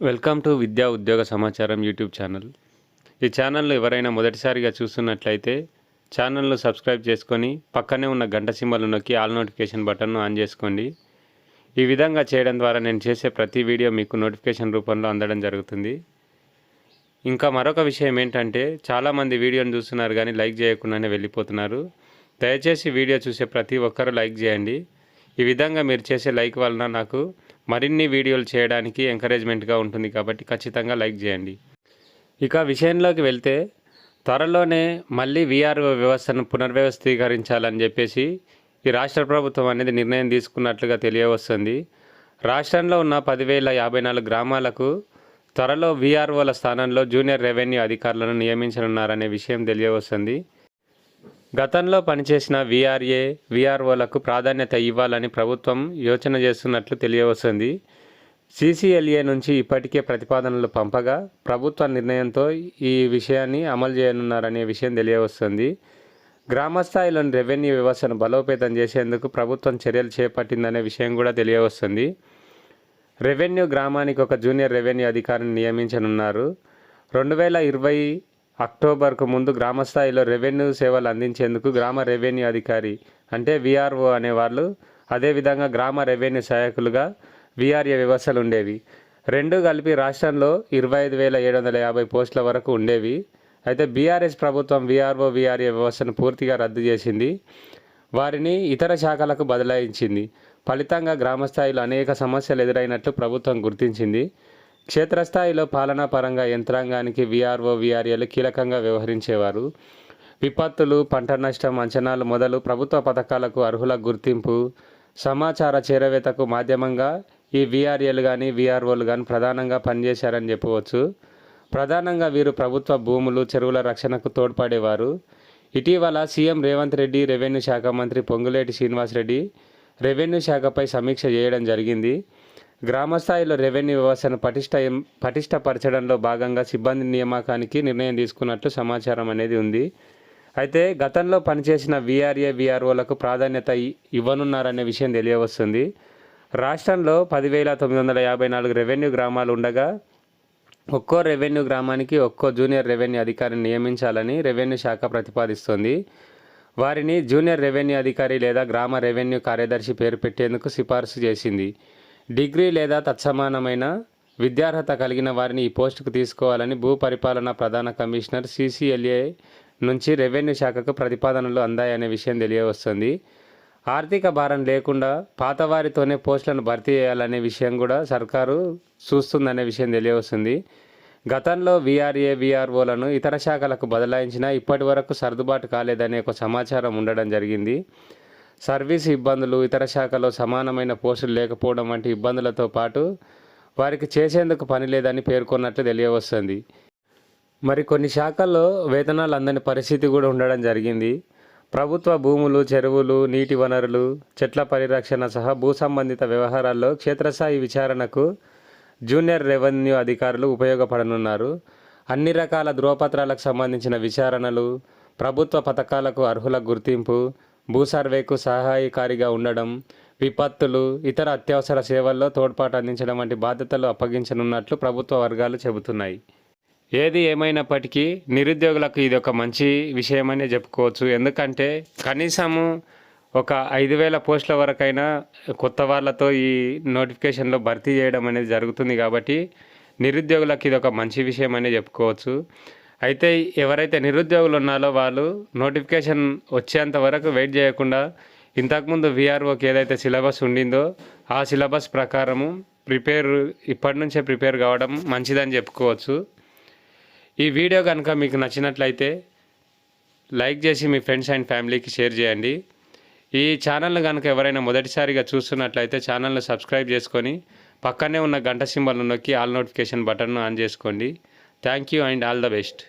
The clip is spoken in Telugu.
వెల్కమ్ టు విద్యా ఉద్యోగ సమాచారం యూట్యూబ్ ఛానల్. ఈ ఛానల్ను ఎవరైనా మొదటిసారిగా చూస్తున్నట్లయితే ఛానల్ను సబ్స్క్రైబ్ చేసుకొని పక్కనే ఉన్న గంట సింబల్ నొక్కి ఆల్ నోటిఫికేషన్ బటన్ను ఆన్ చేసుకోండి. ఈ విధంగా చేయడం ద్వారా నేను చేసే ప్రతి వీడియో మీకు నోటిఫికేషన్ రూపంలో అందడం జరుగుతుంది. ఇంకా మరొక విషయం ఏంటంటే, చాలామంది వీడియోని చూస్తున్నారు కానీ లైక్ చేయకుండానే వెళ్ళిపోతున్నారు. దయచేసి వీడియో చూసే ప్రతి ఒక్కరూ లైక్ చేయండి. ఈ విధంగా మీరు చేసే లైక్ వలన నాకు మరిన్ని వీడియోలు చేయడానికి ఎంకరేజ్మెంట్గా ఉంటుంది కాబట్టి ఖచ్చితంగా లైక్ చేయండి. ఇక విషయంలోకి వెళ్తే, త్వరలోనే మళ్ళీ వీఆర్ఓ వ్యవస్థను పునర్వ్యవస్థీకరించాలని చెప్పేసి ఈ రాష్ట్ర ప్రభుత్వం అనేది నిర్ణయం తీసుకున్నట్లుగా తెలియవస్తుంది. రాష్ట్రంలో ఉన్న 10,054 గ్రామాలకు త్వరలో వీఆర్ఓల స్థానంలో జూనియర్ రెవెన్యూ అధికారులను నియమించనున్నారనే విషయం తెలియవస్తుంది. గతంలో పనిచేసిన వీఆర్ఏ, వీఆర్ఓలకు ప్రాధాన్యత ఇవ్వాలని ప్రభుత్వం యోచన చేస్తున్నట్లు తెలియవస్తుంది. సీసీఎల్ఏ నుంచి ఇప్పటికే ప్రతిపాదనలు పంపగా ప్రభుత్వ నిర్ణయంతో ఈ విషయాన్ని అమలు చేయనున్నారనే విషయం తెలియవస్తుంది. గ్రామస్థాయిలోని రెవెన్యూ వ్యవస్థను బలోపేతం చేసేందుకు ప్రభుత్వం చర్యలు చేపట్టిందనే విషయం కూడా తెలియవస్తుంది. రెవెన్యూ గ్రామానికి ఒక జూనియర్ రెవెన్యూ అధికారిని నియమించనున్నారు. 2020 అక్టోబర్కు ముందు గ్రామస్థాయిలో రెవెన్యూ సేవలు అందించేందుకు గ్రామ రెవెన్యూ అధికారి అంటే వీఆర్ఓ అనేవాళ్ళు, అదేవిధంగా గ్రామ రెవెన్యూ సహాయకులుగా వీఆర్ఏ వ్యవస్థలు ఉండేవి. రెండు కలిపి రాష్ట్రంలో 25,750 పోస్టుల వరకు ఉండేవి. అయితే బీఆర్ఎస్ ప్రభుత్వం వీఆర్ఓ, వీఆర్ఏ వ్యవస్థను పూర్తిగా రద్దు చేసింది. వారిని ఇతర శాఖలకు బదలాయించింది. ఫలితంగా గ్రామస్థాయిలో అనేక సమస్యలు ఎదురైనట్లు ప్రభుత్వం గుర్తించింది. క్షేత్రస్థాయిలో పాలనా పరంగా యంత్రాంగానికి వీఆర్ఓ, వీఆర్ఏలు కీలకంగా వ్యవహరించేవారు. విపత్తులు, పంట నష్టం అంచనాలు మొదలు ప్రభుత్వ పథకాలకు అర్హుల గుర్తింపు, సమాచార చేరవేతకు మాధ్యమంగా ఈ వీఆర్ఏలు కానీ వీఆర్ఓలు కానీ ప్రధానంగా పనిచేశారని చెప్పవచ్చు. ప్రధానంగా వీరు ప్రభుత్వ భూములు, చెరువుల రక్షణకు తోడ్పడేవారు. ఇటీవల సీఎం రేవంత్ రెడ్డి, రెవెన్యూ శాఖ మంత్రి పొంగులేటి శ్రీనివాసరెడ్డి రెవెన్యూ శాఖపై సమీక్ష చేయడం జరిగింది. గ్రామస్థాయిలో రెవెన్యూ వ్యవస్థను పటిష్టపరచడంలో భాగంగా సిబ్బంది నియామకానికి నిర్ణయం తీసుకున్నట్లు సమాచారం అనేది ఉంది. అయితే గతంలో పనిచేసిన వీఆర్ఏ, వీఆర్ఓలకు ప్రాధాన్యత ఇవ్వనున్నారనే విషయం తెలియవస్తుంది. రాష్ట్రంలో 10,954 రెవెన్యూ గ్రామాలు ఉండగా ఒక్కో రెవెన్యూ గ్రామానికి ఒక్కో జూనియర్ రెవెన్యూ అధికారిని నియమించాలని రెవెన్యూ శాఖ ప్రతిపాదిస్తోంది. వారిని జూనియర్ రెవెన్యూ అధికారి లేదా గ్రామ రెవెన్యూ కార్యదర్శి పేరు పెట్టేందుకు సిఫార్సు చేసింది. డిగ్రీ లేదా తత్సమానమైన విద్యార్హత కలిగిన వారిని ఈ పోస్టుకు తీసుకోవాలని భూపరిపాలన ప్రధాన కమిషనర్ సీసీఎల్ఏ నుంచి రెవెన్యూ శాఖకు ప్రతిపాదనలు అందాయనే విషయం తెలియవస్తుంది. ఆర్థిక భారం లేకుండా పాతవారితోనే పోస్టులను భర్తీ చేయాలనే విషయం కూడా సర్కారు చూస్తుందనే విషయం తెలియవస్తుంది. గతంలో వీఆర్ఏ, వీఆర్ఓలను ఇతర శాఖలకు బదలాయించినా ఇప్పటి వరకు సర్దుబాటు కాలేదనే ఒక సమాచారం ఉండడం జరిగింది. సర్వీసు ఇబ్బందులు, ఇతర శాఖలో సమానమైన పోస్టులు లేకపోవడం వంటి ఇబ్బందులతో పాటు వారికి చేసేందుకు పని లేదని పేర్కొన్నట్లు తెలియవస్తుంది. మరి కొన్ని శాఖల్లో వేతనాలు అందని పరిస్థితి కూడా ఉండడం జరిగింది. ప్రభుత్వ భూములు, చెరువులు, నీటి వనరులు, చెట్ల పరిరక్షణ సహా భూ సంబంధిత వ్యవహారాల్లో క్షేత్రస్థాయి విచారణకు జూనియర్ రెవెన్యూ అధికారులు ఉపయోగపడనున్నారు. అన్ని రకాల ధృవపత్రాలకు సంబంధించిన విచారణలు, ప్రభుత్వ పథకాలకు అర్హుల గుర్తింపు, భూ సర్వేకు సహాయకారిగా ఉండడం, విపత్తులు, ఇతర అత్యవసర సేవల్లో తోడ్పాటు అందించడం వంటి బాధ్యతలు అప్పగించనున్నట్లు ప్రభుత్వ వర్గాలు చెబుతున్నాయి. ఏది ఏమైనప్పటికీ నిరుద్యోగులకు ఇది ఒక మంచి విషయమనే చెప్పుకోవచ్చు. ఎందుకంటే కనీసము ఒక 5,000 పోస్టుల వరకైనా కొత్త వాళ్ళతో ఈ నోటిఫికేషన్లో భర్తీ చేయడం అనేది జరుగుతుంది కాబట్టి నిరుద్యోగులకు ఇది ఒక మంచి విషయం అనే చెప్పుకోవచ్చు. అయితే ఎవరైతే నిరుద్యోగులు ఉన్నారో వాళ్ళు నోటిఫికేషన్ వచ్చేంత వరకు వెయిట్ చేయకుండా ఇంతకుముందు వీఆర్ఓకి ఏదైతే సిలబస్ ఉండిందో ఆ సిలబస్ ప్రకారము ఇప్పటి నుంచే ప్రిపేర్ కావడం మంచిదని చెప్పుకోవచ్చు. ఈ వీడియో కనుక మీకు నచ్చినట్లయితే లైక్ చేసి మీ ఫ్రెండ్స్ అండ్ ఫ్యామిలీకి షేర్ చేయండి. ఈ ఛానల్ని కనుక ఎవరైనా మొదటిసారిగా చూస్తున్నట్లయితే ఛానల్ని సబ్స్క్రైబ్ చేసుకొని పక్కనే ఉన్న గంట సింబల్ను నొక్కి ఆల్ నోటిఫికేషన్ బటన్ను ఆన్ చేసుకోండి. Thank you and all the best.